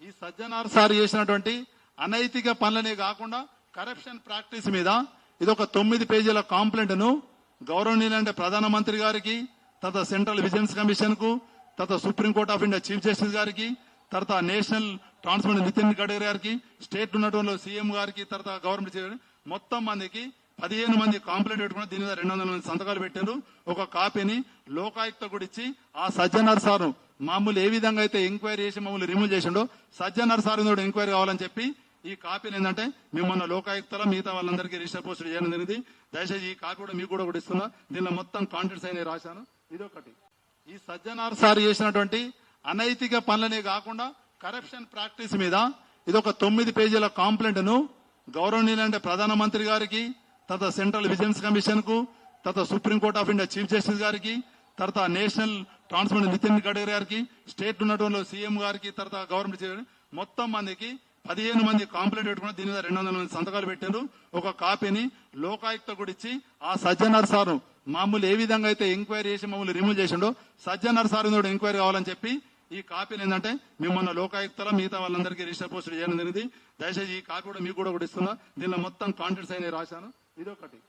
ఈ సజ్జనార్ సార్ చేసినటువంటి అనైతిక పనులనే కాకుండా కరప్షన్ ప్రాక్టీస్ మీద ఇది ఒక 9 పేజీల కాంప్లైంట్ ను గౌరవనీయులంటే ప్రధానమంత్రి గారికి, తర్వాత సెంట్రల్ విజిలెన్స్ కమిషన్ కు, తర్వాత supreme court of India chief justice గారికి, తర్వాత నేషనల్ ట్రాన్స్పోర్ట్ నితిన్ గడ్కరీ గారికి, స్టేట్ ఉన్నటువంటి సీఎం గారికి, తర్వాత గవర్నమెంట్ మొత్తం మందికి 15 మంది కాంప్లైంట్ పెట్టుకుని దీని మీద 200 మంది సంతకాలు పెట్టారు. ఒక కాపీని లోకాయుక్త కూడా ఇచ్చి ఆ సజ్జనార్ సారు మామూలు ఏ విధంగా అయితే ఎంక్వైరీ చేసి మమ్మల్ని రిమూవ్ చేసిండో సజ్జనార్ సార్ కూడా ఎంక్వైరీ కావాలని చెప్పి ఈ కాపీని ఏంటంటే మిమ్మల్ని లోకాయుక్తలో మిగతా వాళ్ళందరికీ రిజిస్టర్ పోస్ట్ చేయడం జరిగింది. దయచేసి ఈ కాపీ కూడా మీకు కూడా ఇస్తున్నా. దీనిలో మొత్తం కాంటెంట్స్ అయినా రాశాను. ఇదొకటి. ఈ సజ్జనార్ సార్ చేసినటువంటి అనైతిక పనులనే కాకుండా కరప్షన్ ప్రాక్టీస్ మీద ఇది ఒక 9 పేజీల కాంప్లైంట్ ను గౌరవనీయులంటే ప్రధానమంత్రి గారికి, తర్వాత సెంట్రల్ విజిలెన్స్ కమిషన్ కు, తర్వాత supreme court of India chief justice గారికి, తర్వాత నేషనల్ ట్రాన్స్పోర్ట్ నితిన్ గడ్కరీ గారికి, స్టేట్ ఉన్నటువంటి సీఎం గారికి, తర్వాత గవర్నమెంట్ మొత్తం మందికి 15 మంది కాంప్లైంట్ పెట్టుకుని దీని మీద 200 మంది సంతకాలు పెట్టారు. ఒక కాపీని లోకాయుక్త కూడా ఇచ్చి ఆ సజ్జనార్ సారు మామూలు ఏ విధంగా అయితే ఎంక్వైరీ చేసి మమ్మల్ని రిమూవ్ చేసిండో సజ్జనార్ సార్ కూడా ఎంక్వైరీ కావాలని చెప్పి ఈ కాపీని ఏంటంటే మిమ్మల్ని లోకాయుక్తలో మిగతా వాళ్ళందరికీ రిజిస్టర్ పోస్ట్ చేయడం జరిగింది. దయచేసి ఈ కాపీ కూడా మీకు కూడా ఇస్తున్నా. దీనిలో మొత్తం కాంటెంట్స్ అయినా రాశాను. ఇదొకటి.